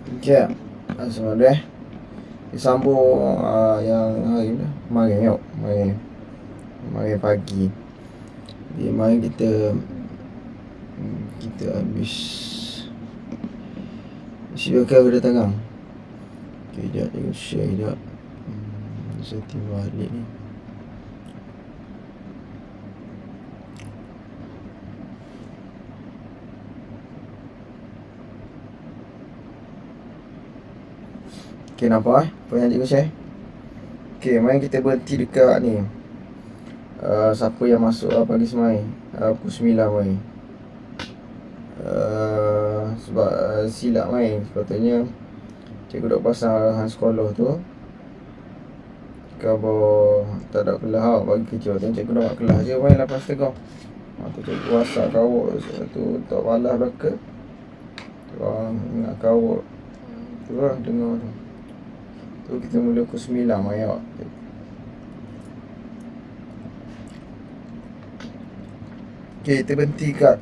Okay, semua dah disambung yang hari ni mari tengok mari pagi. Jadi mari kita habis isi bakal kedatangan. Okay, sekejap tengok share sekejap. Saya tiba balik ni. Okay, nampak apa yang cikgu share? Okay, mari kita berhenti dekat ni. Siapa yang masuk pagi semalam pukul 9 mari. Sebab silap mari. Sepatutnya cikgu dok pasang arahan sekolah tu kalau tak ada kelas bagi kerja tu cikgu nak kelas je main 8.30. Tu cikgu WhatsApp kau tu tak balas belaka. Orang ingat kau tu lah dengar tu. Tu kita mula pukul 9 mari awak. Okay, kita berhenti kat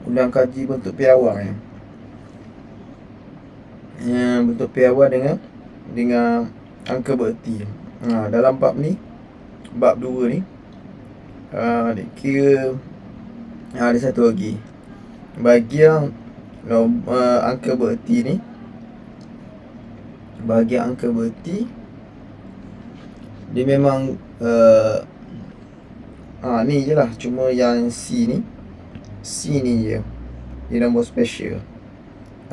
ulang kaji bentuk piawai. Bentuk piawai dengan angka bererti. Dalam bab ni, bab 2 ni, kira ada satu lagi. Bahagian angka bererti ni, bahagian angka bererti dia memang ni je lah. Cuma yang C ni je dia nombor special.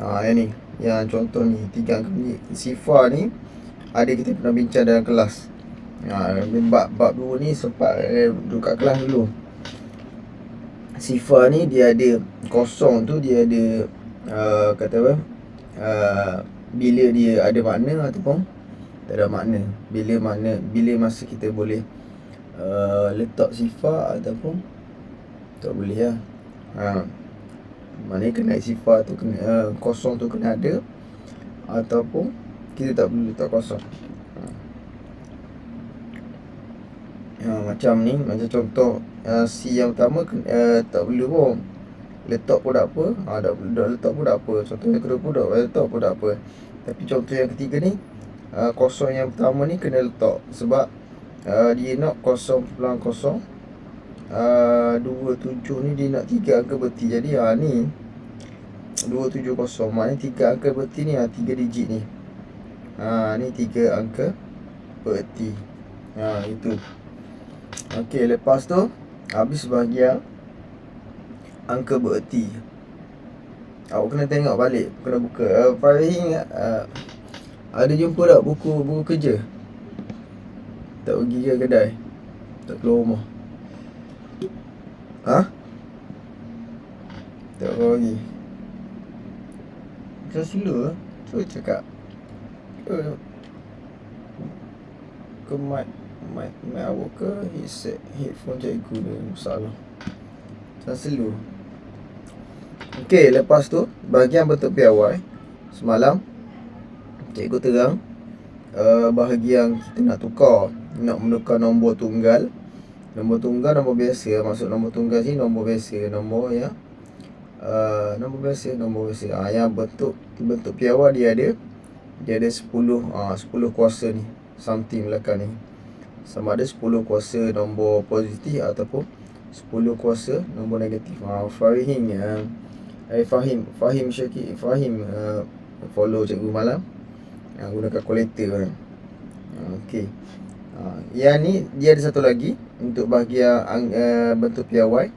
Yang ni, yang contoh ni 3 angka ni. Sifar ni ada kita pernah bincang dalam kelas. Bab 2 ni sempat duduk kat kelas dulu. Sifar ni dia ada kosong tu, dia ada kata apa, bila dia ada makna ataupun tak ada makna. Bila masa kita boleh letak sifar ataupun tak boleh lah. Maknanya kena sifar tu kena kosong tu kena ada, ataupun kita tak perlu letak kosong. Macam ni, macam contoh C yang pertama tak perlu pun letak pun tak apa. Tak letak pun tak apa. Contoh yang kedua pun tak letak pun tak apa. Tapi contoh yang ketiga ni, kosong yang pertama ni kena letak. Sebab dia nak 0.0 27 ni dia nak 3 angka berti. Jadi ni 270, maknanya 3 angka berti ni 3 digit ni. Ni 3 angka berti. Itu. Okey, lepas tu habis bahagian angka bererti. Awak kena tengok balik, kena buka. Fahim ada jumpa tak buku kerja? Tak pergi ke kedai? Tak keluar rumah? Tak keluar lagi? Macam slow lah. Cuba cakap ke mic awak ke headphone cikgu ni masalah. Macam slow. Okey, lepas tu bahagian bentuk piawai semalam cikgu terang bahagian kita nak menukar nombor tunggal. Nombor tunggal, nombor biasa. Maksud nombor tunggal sini nombor biasa, nombor biasa. Yang bentuk piawai dia ada 10 kuasa ni, something belakang ni. Sama ada 10 kuasa nombor positif ataupun 10 kuasa nombor negatif. Fahim Syakir, follow cikgu malam guna kalkulator. Okey. Yang ni dia ada satu lagi untuk bahagian bentuk piawai.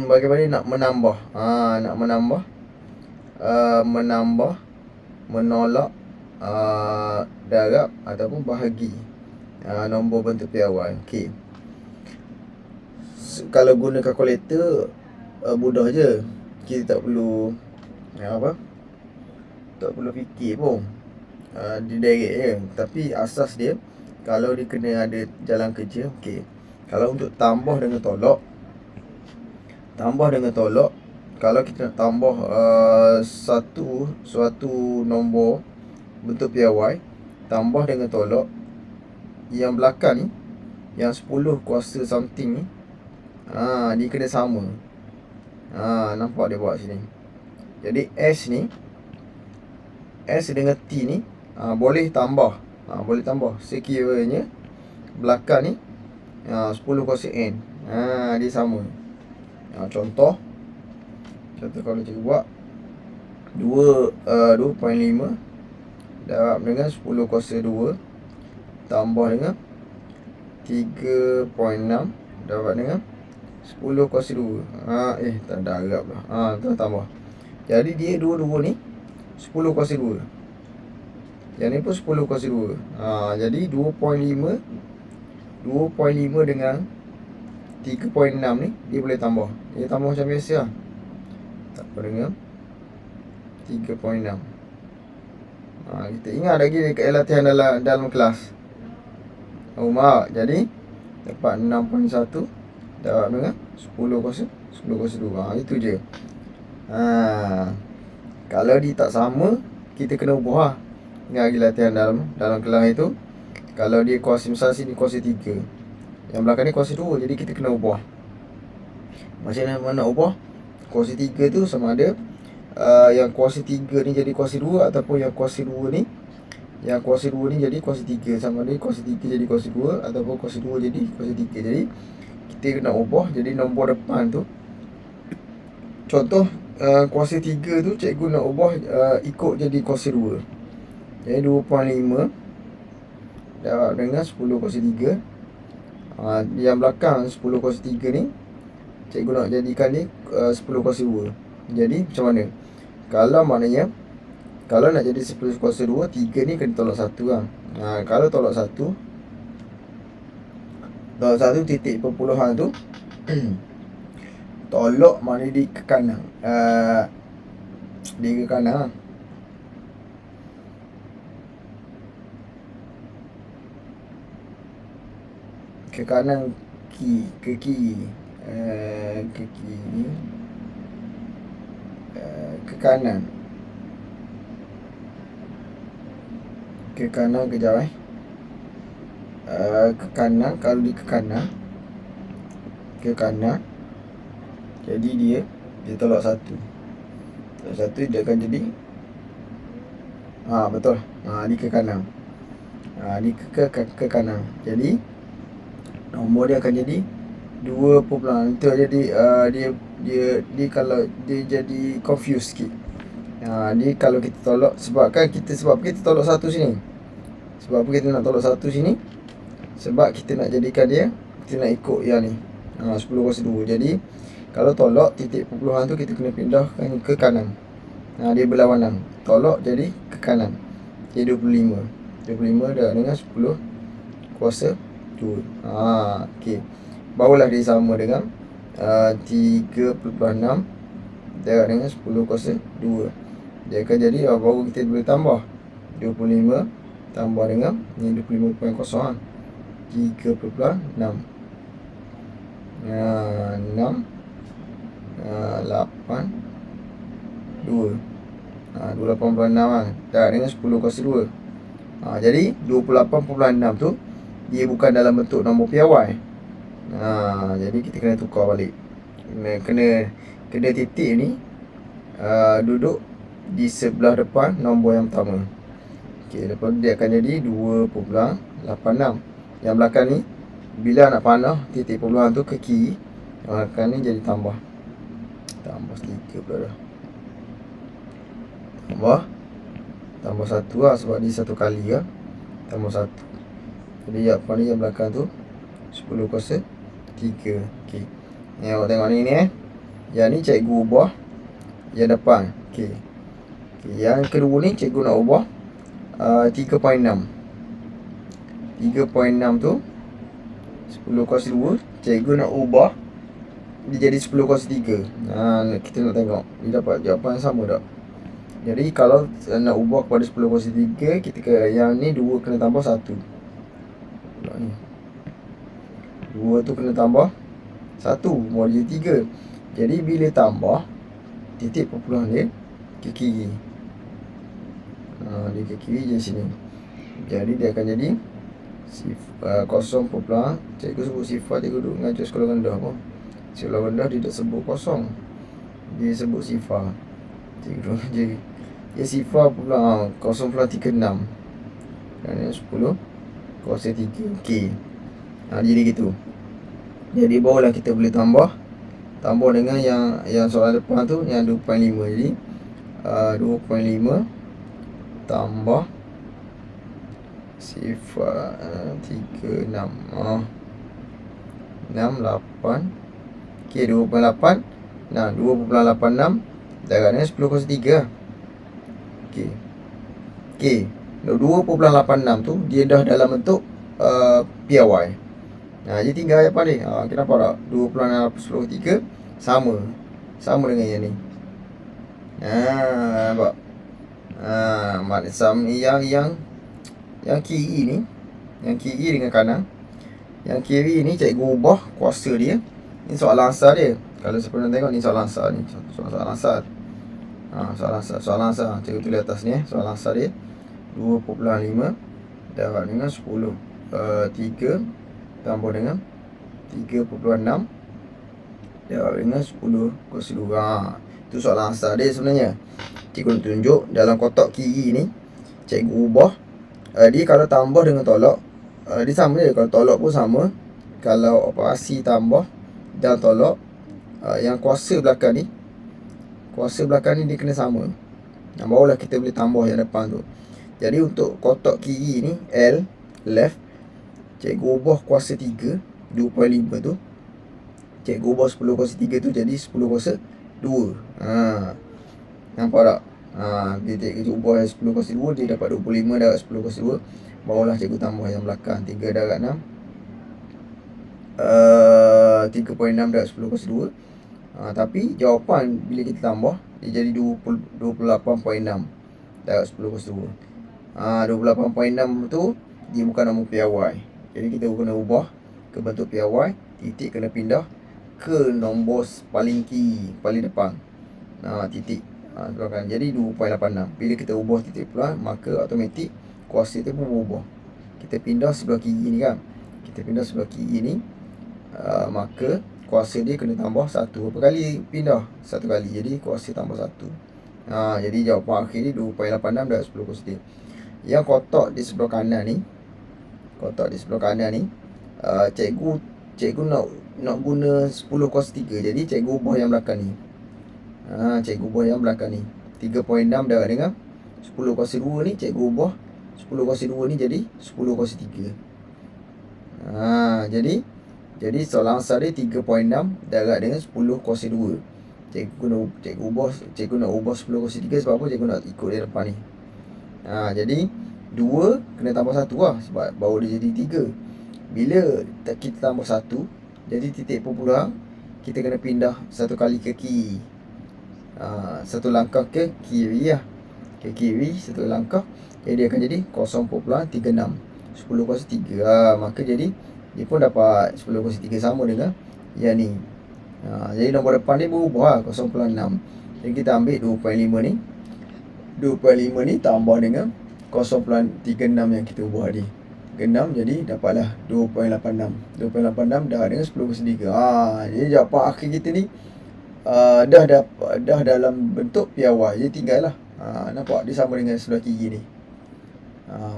Bagaimana nak menambah? Menambah, menolak, darab ataupun bahagi nombor bentuk piawai. Okey. Kalau guna kalkulator mudah je. Kita tak perlu tak perlu fikir pun. Dia direct je. Tapi asas dia, kalau dia kena ada jalan kerja. Okey. Kalau untuk tambah dengan tolak, kalau kita nak tambah suatu nombor bentuk piawai, tambah dengan tolak, yang belakang ni, yang 10 kuasa something ni, dia kena sama. Nampak dia buat sini. Jadi S dengan T ni boleh tambah. Boleh tambah sekiranya belakang ni 10 kuasa N. Dia sama. Contoh kalau cikgu buat 2.5 darab dengan 10 kuasa 2 tambah dengan 3.6 darab dengan 10 kuasa 2. Tak darab lah. Tambah. Jadi dia dua-dua ni 10 kuasa 2. Yang ni pun 10 kuasa 2. Jadi 2.5 dengan 3.6 ni dia boleh tambah. Dia tambah macam biasa lah. Tambah dengan 3.6. Kita ingat lagi dekat latihan dalam kelas. Jadi dapat 6.1 darab dengan 10 kuasa 2. Itu je. Kalau dia tak sama, kita kena ubah lah. Ingat lagi latihan dalam kelas itu. Kalau dia kuasa, misal sini kuasa 3, yang belakang ni kuasa 2, jadi kita kena ubah. Macam mana nak ubah? Kuasa 3 tu sama ada yang kuasa 3 ni jadi kuasa 2, ataupun yang kuasa 2 ni jadi kuasa 3. Sama ada kuasa 3 jadi kuasa 2, ataupun kuasa 2 jadi kuasa 3. Jadi kita kena ubah. Jadi nombor depan tu, contoh kuasa 3 tu cikgu nak ubah ikut jadi kuasa 2. Jadi 2.5 darab dengan 10 kuasa 3. Yang belakang 10 kuasa 3 ni cikgu nak jadikan ni 10 kuasa 2. Jadi macam mana? Kalau nak jadi 10 kuasa 2, 3 ni kena tolak 1 lah. Kalau tolak 1 titik perpuluhan tu tolak mana di ke kanan. Di ke kanan. Ke kanan ke kiri. Ke kiri. Ke kanan. Ke kanan kejap ke kanan. Kalau di ke kanan, jadi dia tolak 1. Tolak 1 dia akan jadi betul. Di ke kanan. Di ke kanan. Jadi nombor dia akan jadi 2. Itu jadi dia kalau dia jadi confused sikit. Dia kalau kita tolak, sebab kita tolak 1 sini. Sebab apa kita nak tolak 1 sini? Sebab kita nak jadikan dia, kita nak ikut yang ni 10 kuasa 2. Jadi kalau tolak titik perpuluhan tu, kita kena pindahkan ke kanan. Dia berlawanan. Tolak jadi ke kanan. Jadi 25 dah dengan 10 kuasa 2. Okey. Barulah dia sama dengan 3.6 darab dengan 10 kuasa 2. Dia akan jadi baru kita boleh tambah 25 tambah dengan ni 25.0 3.6 6 8 2 28.6 darab dengan 10 kuasa 2. Jadi 28.6 tu dia bukan dalam bentuk nombor piawai. Jadi kita kena tukar balik. Kena titik ni duduk di sebelah depan nombor yang pertama. Okey, lepas tu dia akan jadi 2.86. Yang belakang ni bila nak panah titik perpuluhan tu ke kiri, akan ni jadi tambah sedikit pula dah. Tambah 1 lah, sebab dia 1 kali lah. Tambah 1. Jadi apa ni yang belakang tu 10 kuasa 3. Okey. Ni awak tengok ni yang ni cikgu ubah yang depan. Okey. Yang kedua ni cikgu nak ubah 3.6 tu 10 kuasa 2. Cikgu nak ubah dia jadi 10 kuasa 3. Kita nak tengok dia dapat jawapan sama tak. Jadi kalau nak ubah kepada 10 kuasa 3, kita yang ni 2 kena tambah 1. Pula ni 2 tu kena tambah 1, mau jadi 3. Jadi bila tambah titik perpuluhan dia ke kiri. Dia ke kiri je sini. Jadi dia akan jadi 0. Cikgu sebut sifar, cikgu duduk mengajar sekolah rendah pun. Sekolah rendah dia tak sebut 0, dia sebut sifar. Jadi dia sifar pula 0.36 kerana 10 kuasa 3. Okey. Jadi gitu. Jadi barulah kita boleh tambah dengan yang soalan depan tu yang 2.5. Jadi 2.5 tambah sifar 36 68. Okey, 2.8. Nah, 2.86 darabnya 10 kuasa 3. Okey. 2.86 tu dia dah dalam bentuk PRY. Jadi tinggal apa ni? Kita nampak tak? 2.10 sama dengan yang ni. Nampak? Maknanya yang kiri ni, yang kiri dengan kanan. Yang kiri ni cikgu ubah kuasa dia. Ni soalan asal dia. Kalau siapa nak tengok ni soalan asal ni. Soalan asal. Soalan asal. Cikgu tulis atas ni soalan asal dia. 2.5 darab dengan 10 3 tambah dengan 3.6 darab dengan 10 kuasa 2. Itu soalan asal dia sebenarnya. Cikgu nak tunjuk dalam kotak kiri ni, cikgu ubah dia kalau tambah dengan tolak, dia sama je. Kalau tolak pun sama. Kalau operasi tambah dan tolak, yang kuasa belakang ni dia kena sama. Barulah kita boleh tambah yang depan tu. Jadi untuk kotak kiri ni, L, left, cikgu ubah kuasa 3, 2.5 tu. Cikgu ubah 10 kuasa 3 tu jadi 10 kuasa 2. Nampak tak? Bila cikgu ubah 10 kuasa 2, dia dapat 25 darab 10 kuasa 2. Barulah cikgu tambah yang belakang 3 darab 6, 3.6 darab 10 kuasa 2. Tapi jawapan bila kita tambah, dia jadi 28.6 darab 10 kuasa 2. 28.6 tu dia bukan nombor PRY. Jadi kita kena ubah ke bentuk PRY. Titik kena pindah ke nombor paling kiri, paling depan. Titik belakang. Jadi 2.86. Bila kita ubah titik pula, maka automatik kuasa tu pun berubah. Kita pindah sebelah kiri ni kan. Maka kuasa dia kena tambah 1. Berapa kali pindah? 1 kali. Jadi kuasa tambah 1. Jadi jawapan akhir ni 2.86 darab 10 kuasa 3. Yang kotak di sebelah kanan ni, cikgu nak guna 10 kuasa 3. Jadi cikgu ubah yang belakang ni. 3.6 darab dengan 10 kuasa 2 ni, cikgu ubah 10 kuasa 2 ni jadi 10 kuasa 3. Jadi soalan asal dia 3.6 darab dengan 10 kuasa 2. Cikgu nak ubah 10 kuasa 3 sebab apa? Cikgu nak ikut dia depan ni. Jadi 2 kena tambah 1 lah, sebab baru dia jadi 3. Bila kita tambah 1, jadi titik perpuluhan kita kena pindah 1 kali ke kiri. 1 langkah ke kiri lah. Ke kiri 1 langkah. Jadi dia akan jadi 0.36 10 kuasa 3. Maka jadi dia pun dapat 10 kuasa 3 sama dengan yang ni. Jadi nombor depan ni berubah lah, 0.6. Jadi kita ambil 2.5 ni. 2.5 ni tambah dengan 0.36 yang kita ubah tadi. 6 jadi dapatlah 2.86. 2.86 dah dengan 10 kuasa 3. Jadi jawapan akhir kita ni dah dalam bentuk PRY. Jadi tinggal lah. Nampak dia sama dengan sebelah kiri ni.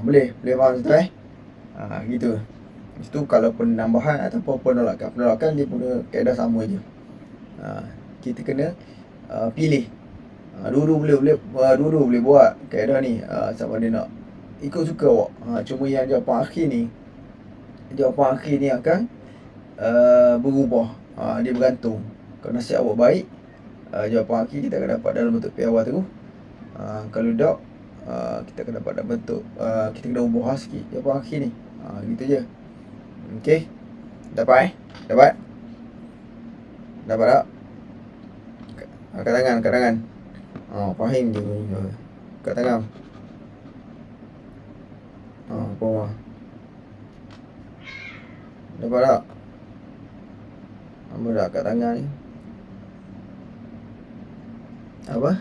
Boleh faham tuan gitu. Itu kalau penambahan ataupun penolakan. Penolakan dia punya kaedah sama je. Kita kena pilih. Dua-dua boleh buat kaedah ni. Sama dia nak ikut suka awak. Cuma yang jawapan akhir ni akan berubah. Dia bergantung. Kalau nasihat awak baik, jawapan akhir kita akan dapat dalam bentuk PRY tu. Kalau tak, kita akan dapat dalam bentuk kita kena ubah sikit jawapan akhir ni. Gitu je. Okey. Dapat tak? Kat tangan. Faham je. Kat tangan. Bawah. Dapat tak? Apa dah kat tangan ni? Apa?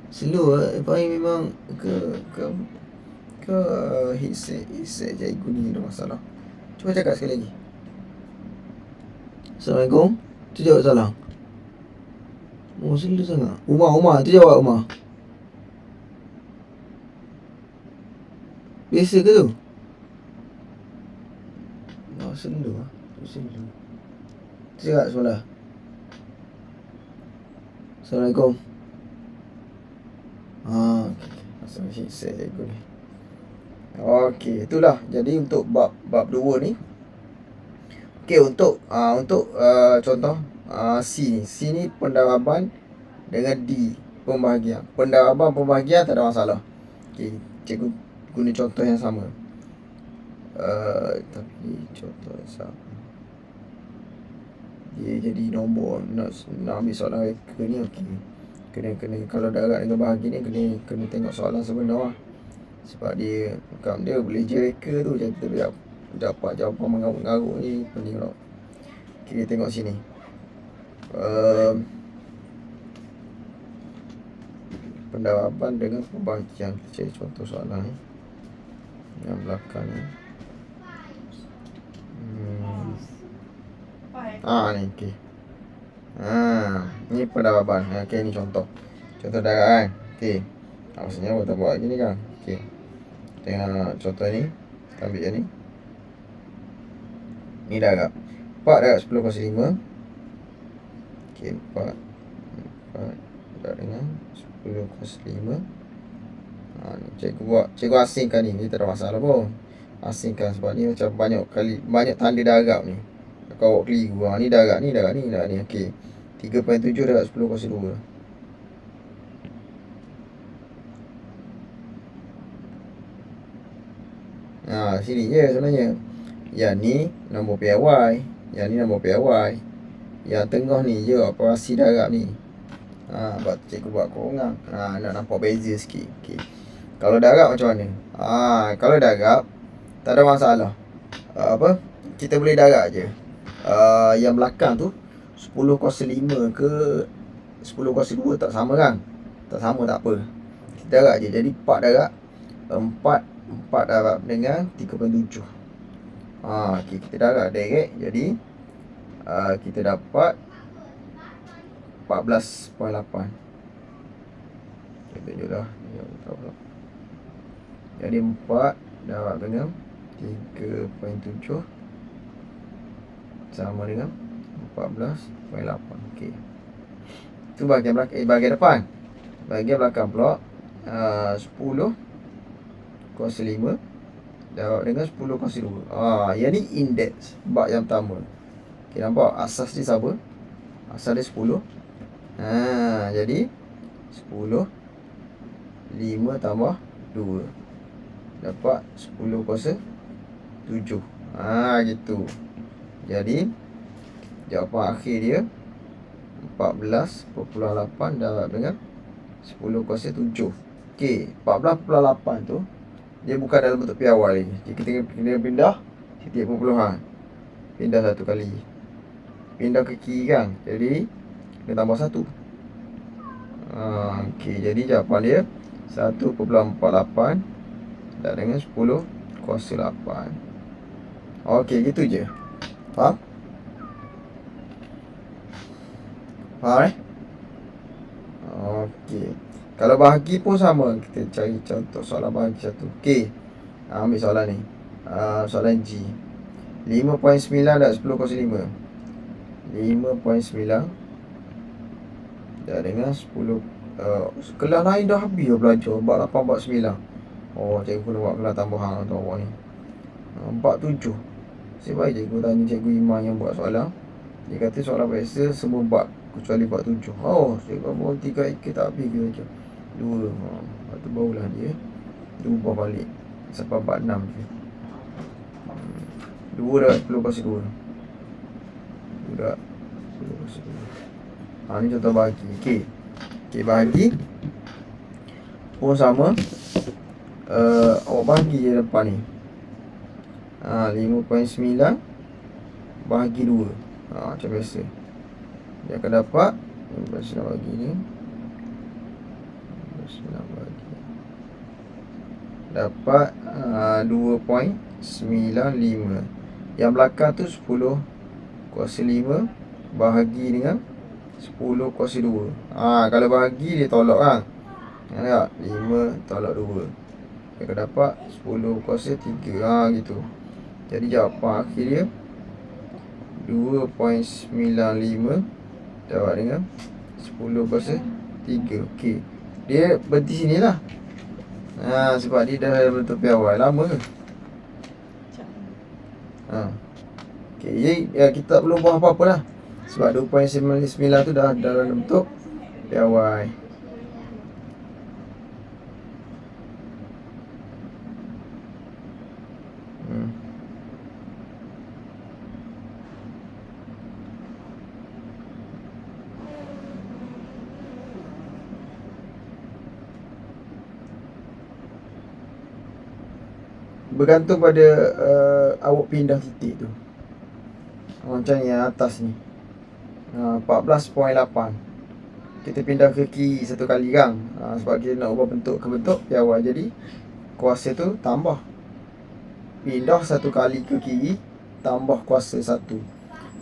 Slow Fahim memang ke headset cikgu ni ada masalah. Cuba cakap sekali lagi. Assalamualaikum. Tu jawab salah. Oh, slow sangat. Umar tu jawab Umar. Biasa ke tu? Oh, slow lah. Slow. Cakap sebelah. Assalamualaikum. Assalamualaikum. Cikgu ni. Okey, itulah. Jadi untuk bab 2 ni. Okey, untuk contoh C ni. C ni pendaraban dengan D pembahagian. Pendaraban pembahagian tak ada masalah. Okey, cikgu guna contoh yang sama. Tapi contoh yang sama. Dia jadi nombor nak ambil soalan reka ni. Okey. Kena kalau darat dengan bahagi ni kena tengok soalan sebenar lah. Sebab dia boleh je reka tu. Jadi kita dapat jawapan mengarut-ngarut ni pening tau. Kita tengok sini. Pendaraban dengan pembahagian. Kita cari contoh soalan ni. Yang belakang ni. Ni okey. Ni pendaraban. Okey, ni contoh darat kan. Okey. Maksudnya kita buat gini kan. Okey. Tengok contoh ni. Kita ambil yang ni. Ni darat. 4 darat 10/5. Okey, 4 darat dengan 10/5. Ni cikgu asingkan ni tak ada masalah pun. Asingkan sebab ni macam banyak tanda darab ni. Kau awak keliru. Ni darat ni. Okey. 3.7 darat 10/2. Sini je sebenarnya. Yang ni nombor PIY. Yang ni nombor PIY. Yang tengah ni je operasi darab ni. Buat cikgu buat korang. Nak nampak beza sikit. Okey. Kalau darab macam mana? Kalau darab tak ada masalah. Kita boleh darab je. Yang belakang tu 10/5 ke 10/2 tak sama kan? Tak sama tak apa. Kita darab je. Jadi 4 darab 4 darab dengan 3.7. Okay, kita darab direct. Jadi kita dapat 14.8. Kita tunjuklah. Jadi 4 darab dengan 3.7 sama dengan 14.8. Okey. Itu bahagian belakang, bahagian depan. Bahagian belakang pula 10/5 darab dengan 10/2. Yang ni indeks bab yang pertama. Okey, nampak asas dia sama. Asas dia 10. Jadi 10 5 tambah 2 dapat 10/7. Gitu. Jadi jawapan akhir dia 14.8 darab dengan 10/7. Okey, 14.8 tu dia bukan dalam bentuk piawai lagi. Jadi kita kena pindah titik perpuluhan. Pindah satu kali. Pindah ke kiri kan. Jadi kena tambah 1. Okey, jadi jawapan dia 1.48 darab dengan 10/8. Okey, gitu je. Faham? Okey. Kalau bahagi pun sama. Kita cari contoh soalan bahagi satu. Okey. Ambil soalan ni. Soalan G. 5.9 darab 10/5. 5.9 darab dengan 10. Kelas lain dah habis belajar. Bab 8, bab 9. Cikgu kena buat kelas tambahan untuk awak ni. Bab 7. Sebab cikgu tanya cikgu Iman yang buat soalan. Dia kata soalan biasa semua bab kecuali bab 7. Cikgu pun 3 ikut tak habis ke macam 2. Lepas tu barulah dia ubah balik sampai bab 6 je. 2 darab 10/2. 2 darab 10/2. Ni contoh bahagi. Okey, bahagi pun sama. Awak bahagi je depan ni. 5.9 bahagi 2. Macam biasa. Dia akan dapat 5.9 bahagi ni. 5.9 bahagi. Dapat 2.95. Yang belakang tu 10/5 bahagi dengan 10 kuasa 2. Kalau bagi dia tolak kan. Nampak? 5 tolak 2. Dia akan dapat 10 kuasa 3. Gitu. Jadi jawapan akhir dia 2.95 dapat dengan 10 kuasa 3. Okey. Dia berhenti sini lah. Sebab dia dah bentuk piawai lama ke? Okey, jadi kita tak perlu buat apa-apa lah. Sebab 2.99 tu dah dalam bentuk piawai. Bergantung pada awak pindah titik tu. Macam yang atas ni 14.8. Kita pindah ke kiri satu kali kan. Sebab kita nak ubah bentuk ke bentuk piawai. Jadi kuasa tu tambah. Pindah satu kali ke kiri tambah kuasa 1.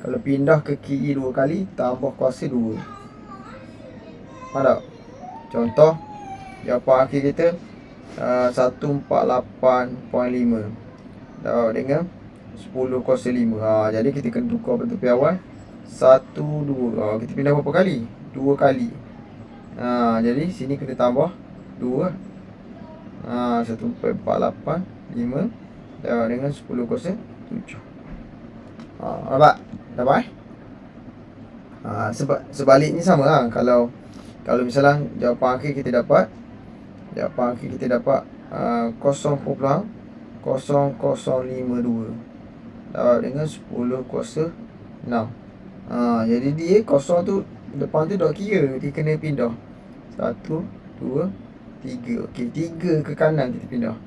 Kalau pindah ke kiri 2 kali tambah kuasa 2. Faham tak? Contoh jawapan akhir kita 148.5 dapat dengan 10 kuasa 5. Jadi kita kena tukar bentuk piawai 1, 2. Kita pindah berapa kali? 2 kali. Jadi sini kena tambah 2. 148.5 dapat dengan 10 kuasa 7. Nampak? Dapat? Sebaliknya sama lah. Kalau misalnya jawapan akhir kita dapat 0.0052 dapat dengan 10 kuasa 6. Jadi dia kosong tu depan tu tak kira, dia kena pindah 1, 2, 3. Okey, 3 ke kanan kita pindah.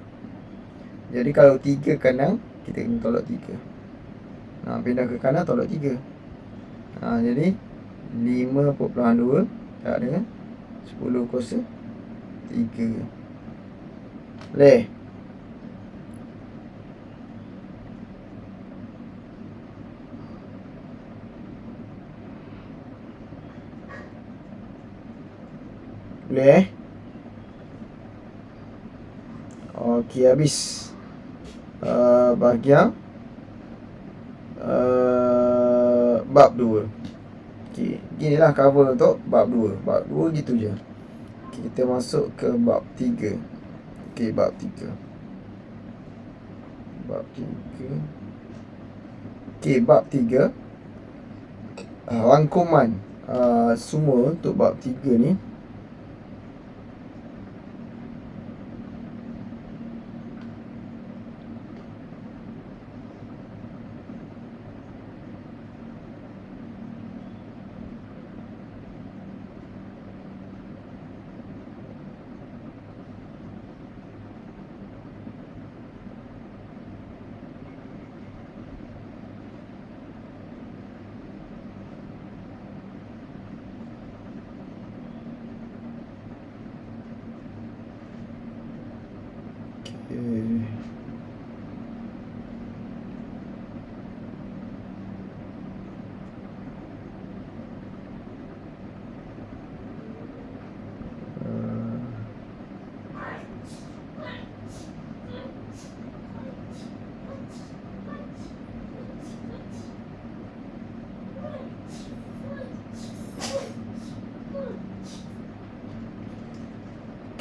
Jadi kalau 3 kanan, kita kena tolak 3. Pindah ke kanan tolak 3. Jadi 5.2 dapat dengan 10 kuasa 3. Boleh? Boleh? Okey, habis bahagian bab 2. Okey, ginilah cover untuk bab 2. Bab 2 gitu je. Kita masuk ke bab 3. Okey, bab 3. Okey, bab 3. Rangkuman semua untuk bab 3 ni.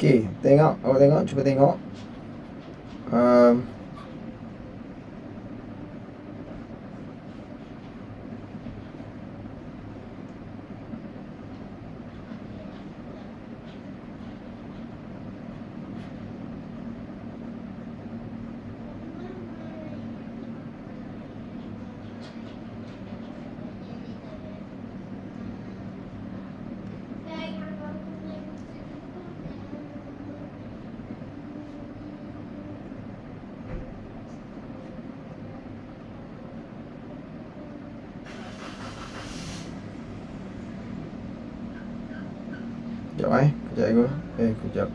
Okey, awak tengok, cuba tengok. Kejap.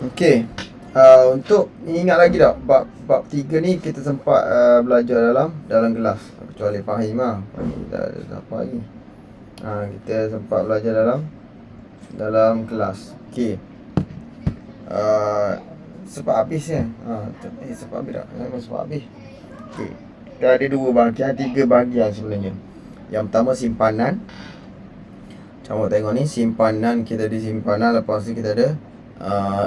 Okey. Untuk ingat lagi tak bab 3 ni kita sempat belajar dalam kelas, kecuali Fahim lah. Fahim dah apa lagi. Kita sempat belajar dalam kelas. Okey. Sebab habis kan. Sebab habis tak? Sebab habis. Okey. Kita ada 2 bahagian, 3 bahagian sebenarnya. Yang pertama simpanan. Macam tengok ni, simpanan, kita ada simpanan. Lepas tu kita ada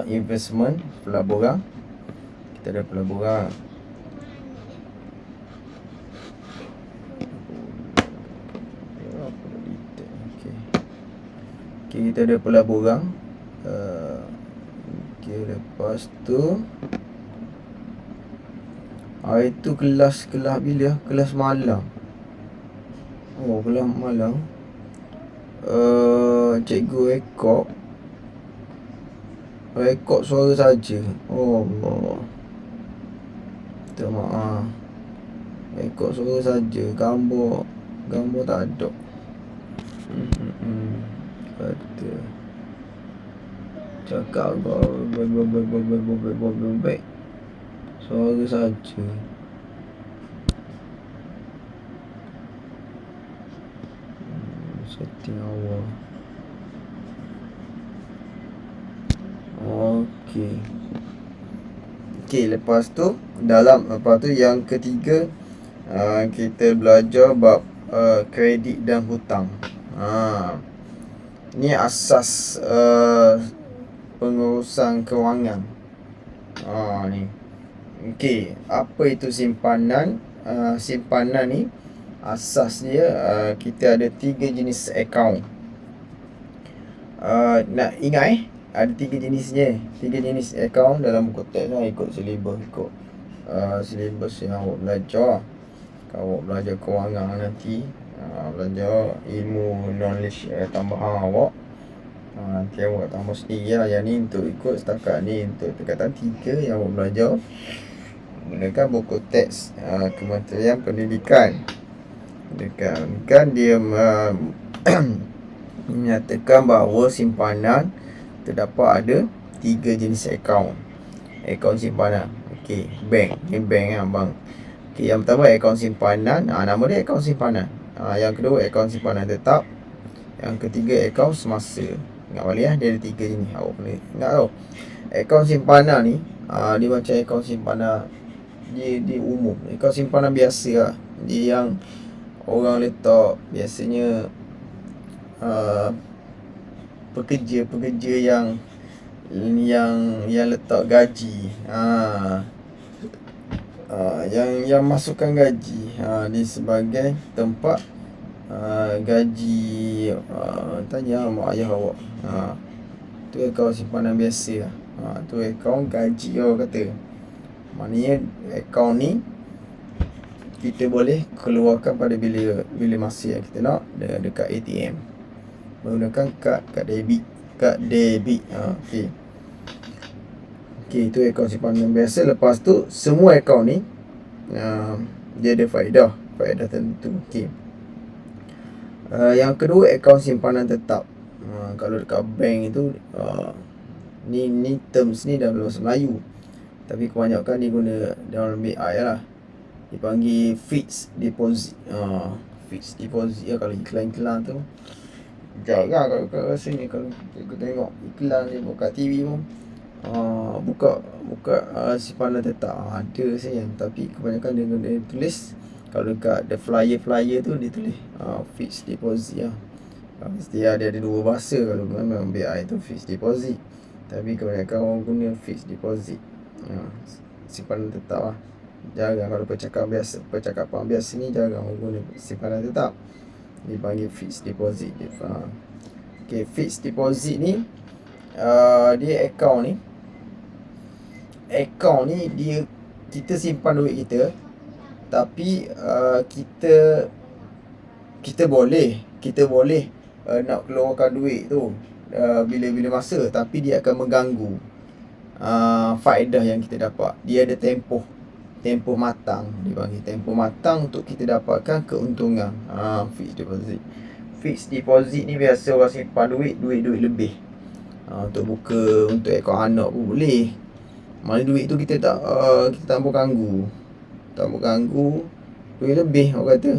investment, pelaburan. Kita ada pelaburan. Okay, kita ada pelaburan. Okay, lepas tu itu kelas bila? Kelas malam. Kelas malam. Cikgu rekod suara saja. Allah. Minta maaf. Rekod suara saja. Gambar tak ada. Kata cakap baik. Suara saja. Setting awal. Okey, lepas tu yang ketiga, kita belajar bab kredit dan hutang. Ni asas pengurusan kewangan. Ni. Okey, apa itu simpanan? Simpanan ni asas dia, kita ada 3 jenis akaun. Nak ingat ada 3 jenisnya. 3 jenis akaun dalam buku teks lah, ikut silibus, silibus yang awak belajar. Kalau awak belajar kewangan nanti, belajar ilmu knowledge tambahan awak, nanti awak tambah sendiri lah. Yang ni untuk ikut setakat ni, untuk tingkatan 3 yang awak belajar gunakan buku teks Kementerian Pendidikan. Kan dia menyatakan bahawa simpanan terdapat ada 3 jenis akaun simpanan. Okey, bank. Ni bank lah bang. Okey, yang pertama akaun simpanan. Nama dia akaun simpanan. Yang kedua akaun simpanan tetap. Yang ketiga akaun semasa. Ingat balik lah, dia ada 3 jenis. Awak kena ingat tau. Akaun simpanan ni dia macam akaun simpanan dia umum. Akaun simpanan biasa lah. Dia yang orang letak biasanya pekerja yang letak gaji, yang masukkan gaji di sebagai tempat gaji. Tanya mak ayah awak. Tu akaun simpanan biasa lah. Tu akaun gaji orang kata. Maknanya akaun ni kita boleh keluarkan pada bila masa yang kita nak dekat ATM menggunakan kad debit. Okey, itu akaun simpanan biasa. Lepas tu semua akaun ni dia ada faedah tertentu. Okey. Yang kedua akaun simpanan tetap. Kalau dekat bank itu ni terms ni dalam bahasa Melayu, tapi kebanyakan dia guna dalam BI lah. Dipanggil fixed deposit. Fixed deposit lah kalau iklan-iklan tu. Jarang kalau sini, kalau kita tengok iklan dia buka TV pun buka simpanan tetap. Ada saya, tapi kebanyakan dia tulis, kalau dekat the flyer tu dia tulis fixed deposit lah. Mesti dia ada 2 bahasa. Kalau memang BI tu fixed deposit, tapi kebanyakan orang guna fixed deposit. Simpanan tetap lah. Jarang kalau percakapan biasa ni jarang orang guna simpanan tetap. Dipanggil fixed deposit. Okay, fixed deposit ni dia akaun ni dia kita simpan duit kita, tapi kita boleh nak keluarkan duit tu bila masa, tapi dia akan mengganggu faedah yang kita dapat. Dia ada tempoh matang, dipanggil tempoh matang untuk kita dapatkan keuntungan. Fixed deposit. Fixed deposit ni biasa orang simpan duit lebih. Untuk buka untuk akaun anak pun boleh. Mana duit tu kita tak ambil ganggu. Tak ambil ganggu. Duit lebih orang kata.